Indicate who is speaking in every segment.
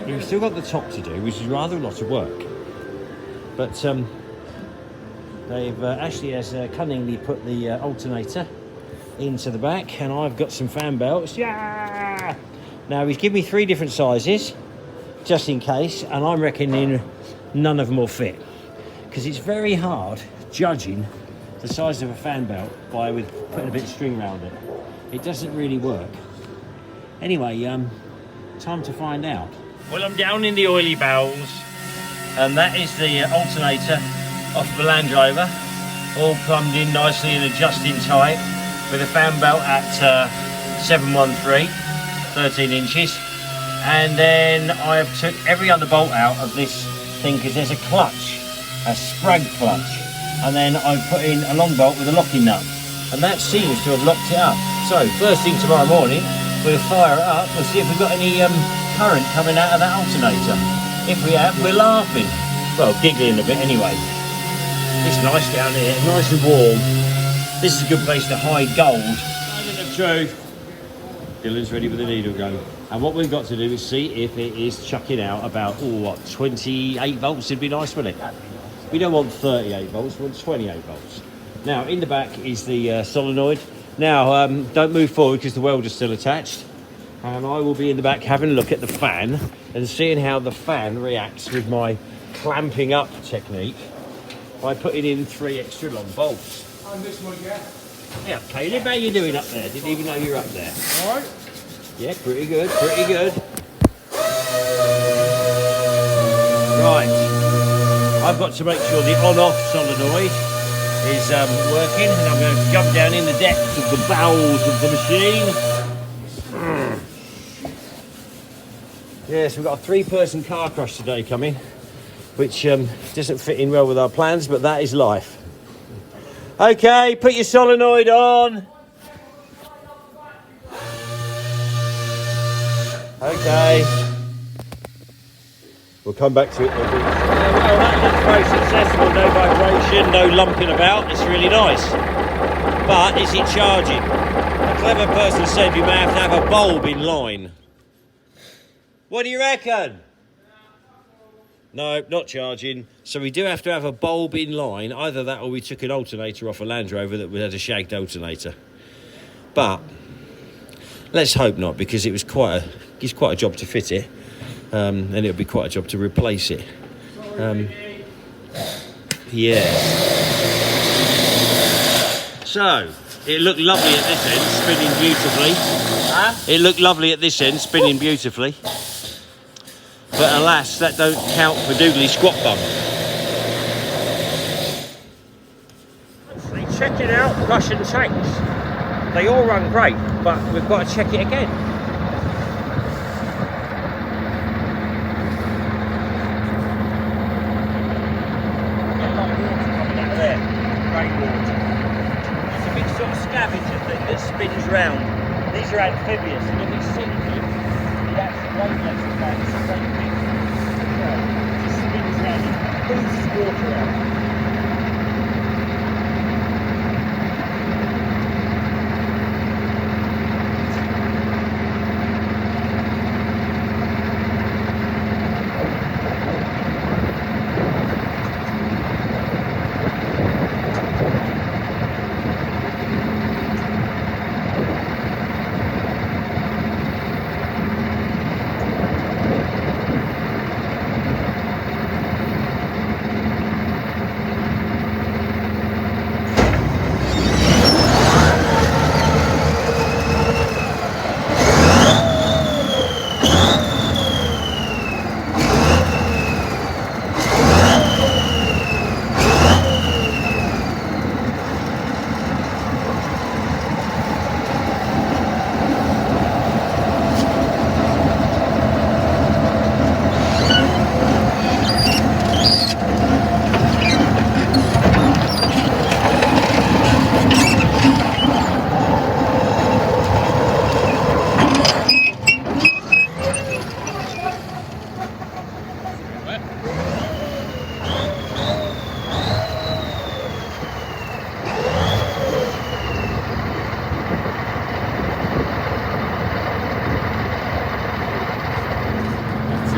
Speaker 1: We've still got the top to do, which is rather a lot of work. But they've actually has cunningly put the alternator into the back, and I've got some fan belts. Yeah! Now he's given me 3 different sizes, just in case, and I'm reckoning none of them will fit, because it's very hard judging the size of a fan belt by with putting a bit of string around it. It doesn't really work. Anyway, time to find out. Well, I'm down in the oily bowels, and that is the alternator off the Land Rover, all plumbed in nicely and adjusting tight, with a fan belt at 713, 13 inches. And then I've took every other bolt out of this thing, because there's a clutch, a sprag clutch, and then I've put in a long bolt with a locking nut, and that seems to have locked it up. So first thing tomorrow morning, we'll fire it up, we'll see if we've got any current coming out of that alternator. If we have, we're laughing, well, giggling a bit anyway. It's nice down here, nice and warm. This is a good place to hide gold. Moment of truth. Dylan's ready with the needle gun. And what we've got to do is see if it is chucking out about, 28 volts would be nice, wouldn't it? We don't want 38 volts, we want 28 volts. Now, in the back is the solenoid. Now, don't move forward because the welder's still attached. And I will be in the back having a look at the fan and seeing how the fan reacts with my clamping up technique by putting in 3 extra long bolts.
Speaker 2: On this one, yeah.
Speaker 1: Yeah, Caleb, how you doing up there? Didn't even know you were up there.
Speaker 2: All right.
Speaker 1: Yeah, pretty good, pretty good. Right, I've got to make sure the on-off solenoid is working, and I'm going to jump down in the depths of the bowels of the machine. Yes, we've got a 3-person car crash today coming, which doesn't fit in well with our plans, but that is life. Okay, put your solenoid on. Okay. We'll come back to it. Well, that looks very successful. No vibration, no lumping about. It's really nice. But is it charging? A clever person said you may have to have a bulb in line. What do you reckon? No, not charging. So we do have to have a bulb in line. Either that or we took an alternator off a Land Rover that had a shagged alternator. But let's hope not, because it's quite a job to fit it. And it'll be quite a job to replace it. Yeah. So, it looked lovely at this end, spinning beautifully. Huh? It looked lovely at this end, spinning beautifully. But alas, that don't count for doodly squat bum. Actually, checking out Russian tanks. They all run great, but we've got to check it again. Get a lot of water coming out of there, rainwater. It's a big sort of scavenger thing that spins round. These are amphibious, and if it's sinking, the actual radiator fan is a great big, just spins round and boosts water out.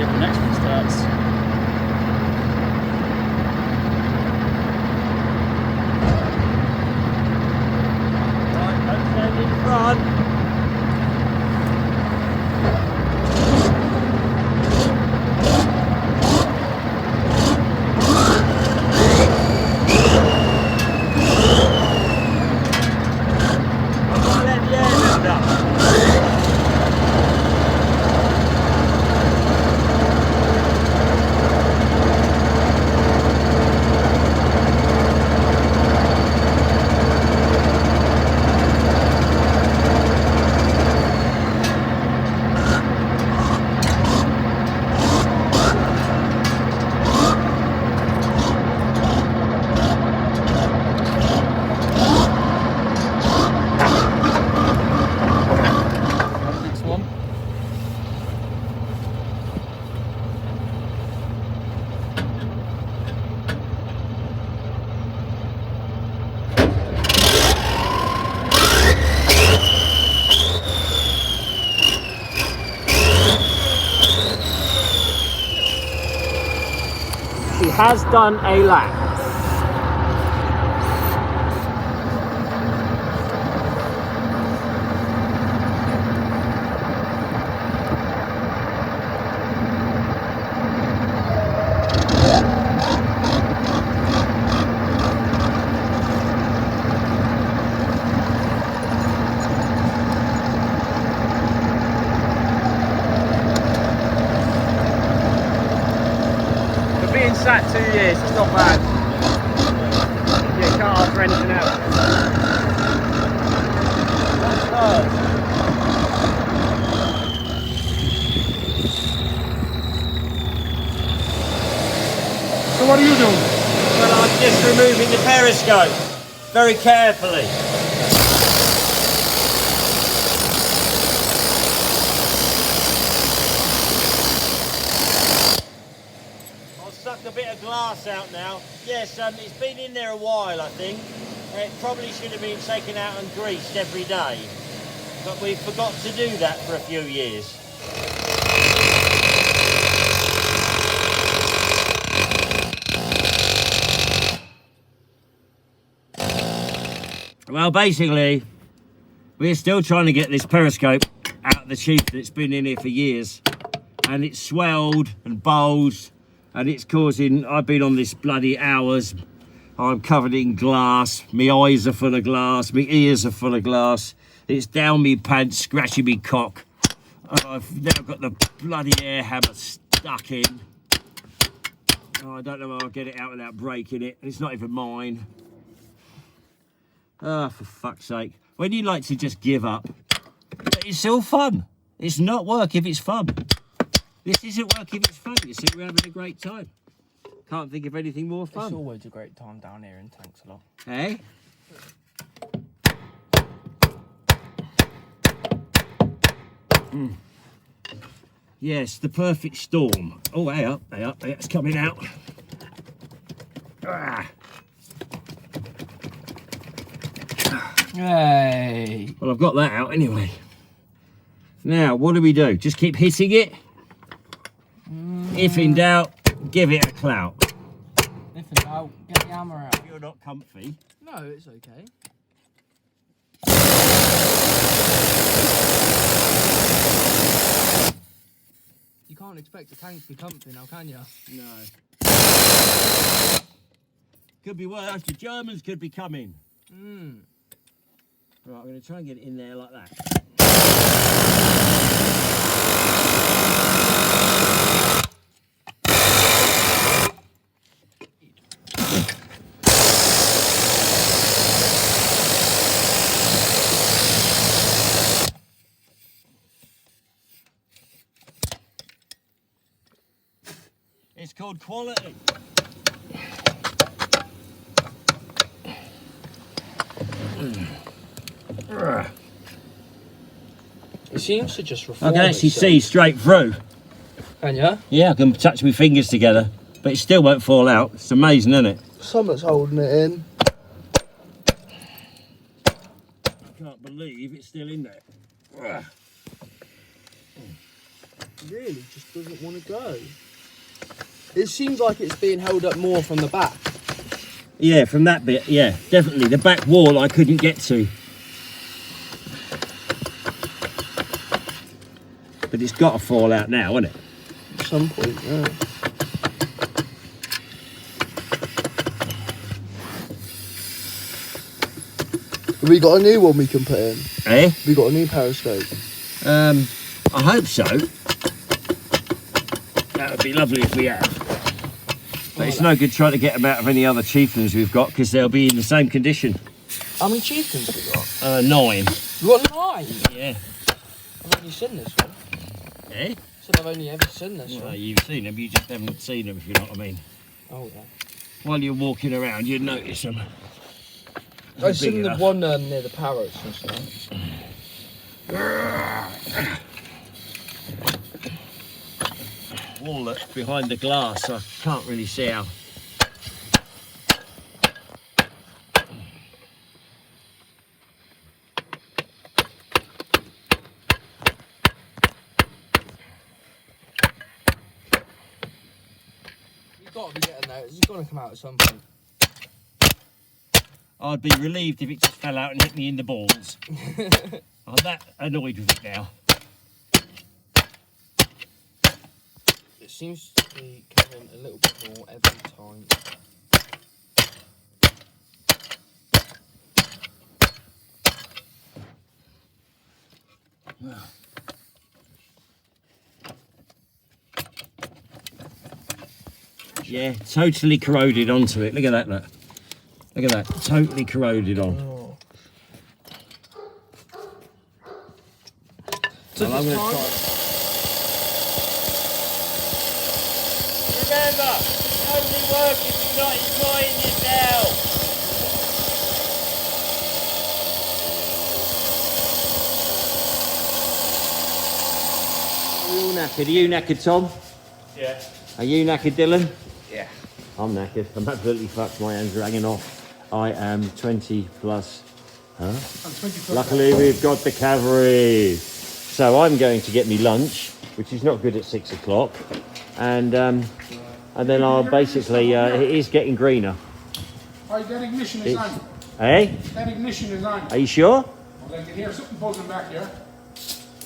Speaker 2: The next one starts.
Speaker 1: Right, don't stand in front. She has done a lap.
Speaker 2: Sat 2 years, it's not bad. Yeah, you can't ask for anything else.
Speaker 3: So what are you doing?
Speaker 1: Well, I'm just removing the periscope very carefully. Suck a bit of glass out now. Yes, it's been in there a while, I think. It probably should have been taken out and greased every day, but we forgot to do that for a few years. Well, basically, we're still trying to get this periscope out of the tube that's been in here for years, and it's swelled and bulged. And it's causing, I've been on this bloody hours. I'm covered in glass. My eyes are full of glass. My ears are full of glass. It's down me pants, scratching me cock. And I've now got the bloody air hammer stuck in. Oh, I don't know how I'll get it out without breaking it. It's not even mine. Ah, for fuck's sake. When you like to just give up, it's still fun. It's not work if it's fun. This isn't work if it's fun. You see, we're having a great time. Can't think of anything more fun.
Speaker 2: It's always a great time down here in Tanks-alot.
Speaker 1: Hey? Yes, the perfect storm. Oh, hey up, it's coming out. Ah.
Speaker 2: Hey!
Speaker 1: Well, I've got that out anyway. Now, what do we do? Just keep hitting it? If in doubt, give it a clout.
Speaker 2: If in doubt, get the hammer out.
Speaker 1: You're not comfy.
Speaker 2: No, it's okay. You can't expect a tank to be comfy now, can you?
Speaker 1: No. Could be worse. The Germans could be coming. Right, I'm going to try and get it in there like that. It's called quality.
Speaker 2: It seems to just reform.
Speaker 1: I can actually see straight through.
Speaker 2: Can you?
Speaker 1: Yeah, I can touch my fingers together, but it still won't fall out. It's amazing, isn't it?
Speaker 3: Something's holding it in.
Speaker 1: I can't believe it's still in there.
Speaker 2: really just doesn't want to go. It seems like it's being held up more from the back.
Speaker 1: Yeah, from that bit, yeah, definitely. The back wall I couldn't get to. But it's got to fall out now, hasn't it?
Speaker 2: At some point, yeah. Have we got a new one we can put in?
Speaker 1: Eh?
Speaker 2: We got a new periscope.
Speaker 1: I hope so. That would be lovely if we had. But it's no good trying to get them out of any other chieftains we've got because they'll be in the same condition.
Speaker 2: How many chieftains have we got?
Speaker 1: 9.
Speaker 2: We got 9?
Speaker 1: Yeah.
Speaker 2: I've only seen this one.
Speaker 1: Eh?
Speaker 2: I said I've only ever seen this
Speaker 1: Well,
Speaker 2: one.
Speaker 1: you've seen them, you just haven't seen them, if you know what I mean.
Speaker 2: Oh, yeah.
Speaker 1: While you're walking around, you'd notice them.
Speaker 2: I've seen the one near the parrots and stuff.
Speaker 1: Wall that's behind the glass, I can't really see how.
Speaker 2: You've got to be getting there. It's got to come out at some point.
Speaker 1: I'd be relieved if it just fell out and hit me in the balls. I'm that annoyed with it now.
Speaker 2: It seems to be coming a little bit more every time.
Speaker 1: Yeah, totally corroded onto it. Look at that, look. Look at that, totally corroded on.
Speaker 2: Oh.
Speaker 1: Well, I'm going to try. Remember, it's only work if you're not enjoying yourself. Are we all knackered? Are you knackered, Tom?
Speaker 3: Yeah.
Speaker 1: Are you knackered, Dylan?
Speaker 3: Yeah.
Speaker 1: I'm knackered. I'm absolutely fucked. My hands are hanging off. I am 20 plus. Huh?
Speaker 3: I'm 20 plus.
Speaker 1: Luckily, we've got the cavalry. So I'm going to get me lunch, which is not good at 6 o'clock, and then I'll basically. It is getting greener.
Speaker 3: Oh, that ignition is on.
Speaker 1: Eh?
Speaker 3: That ignition is on.
Speaker 1: Are you sure?
Speaker 3: Well, I can hear something buzzing back here.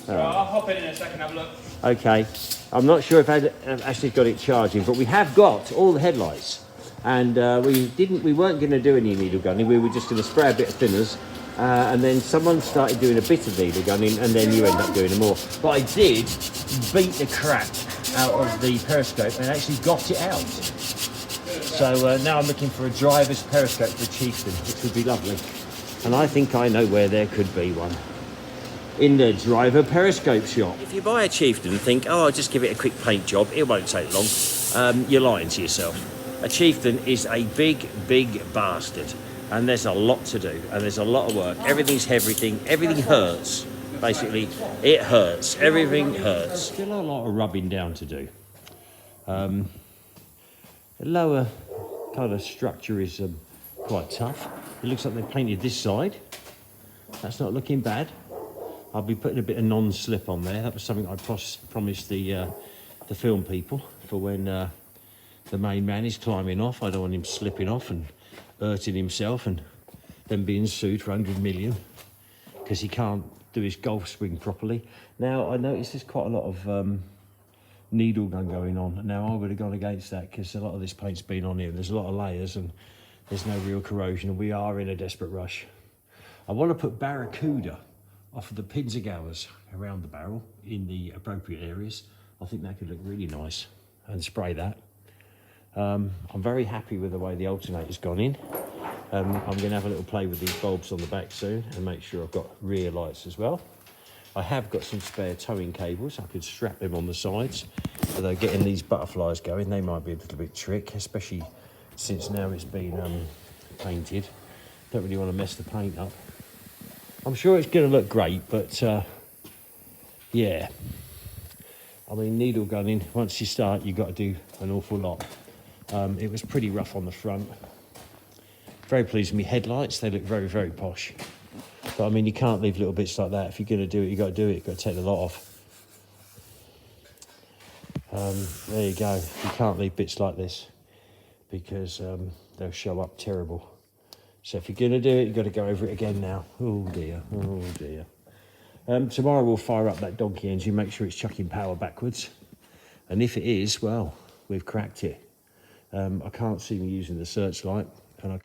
Speaker 4: I'll hop in a second, have a look.
Speaker 1: Okay. I'm not sure if I've actually got it charging, but we have got all the headlights, and we weren't going to do any needle gunning. We were just going to spray a bit of thinners. And then someone started doing a bit of needle gunning, and then you end up doing more. But I did beat the crap out of the periscope and actually got it out. So now I'm looking for a driver's periscope for a chieftain, which would be lovely. And I think I know where there could be one. In the driver periscope shop. If you buy a chieftain and think, oh, I'll just give it a quick paint job, it won't take long, you're lying to yourself. A chieftain is a big, big bastard. And there's a lot to do, and there's a lot of work. Everything's everything hurts. Basically, it hurts. Everything hurts. Still a lot of rubbing down to do. The lower kind of structure is quite tough. It looks like they painted this side. That's not looking bad. I'll be putting a bit of non-slip on there. That was something I promised the film people for when the main man is climbing off. I don't want him slipping off and hurting himself and then being sued for 100 million because he can't do his golf swing properly. Now, I notice there's quite a lot of needle gun going on. Now, I would have gone against that because a lot of this paint's been on here. There's a lot of layers and there's no real corrosion, and we are in a desperate rush. I want to put Barracuda off of the pins and gowers around the barrel in the appropriate areas. I think that could look really nice, and spray that. I'm very happy with the way the alternator's gone in. I'm going to have a little play with these bulbs on the back soon and make sure I've got rear lights as well. I have got some spare towing cables. I could strap them on the sides. Although getting these butterflies going, they might be a little bit trick, especially since now it's been painted. Don't really want to mess the paint up. I'm sure it's going to look great, but yeah. I mean, needle gunning, once you start, you've got to do an awful lot. It was pretty rough on the front. Very pleased with me headlights. They look very, very posh. But I mean, you can't leave little bits like that. If you're going to do it, you've got to do it. You've got to take the lot off. There you go. You can't leave bits like this because they'll show up terrible. So if you're going to do it, you've got to go over it again now. Oh dear, oh dear. Tomorrow we'll fire up that donkey engine, make sure it's chucking power backwards. And if it is, well, we've cracked it. I can't see me using the searchlight, and I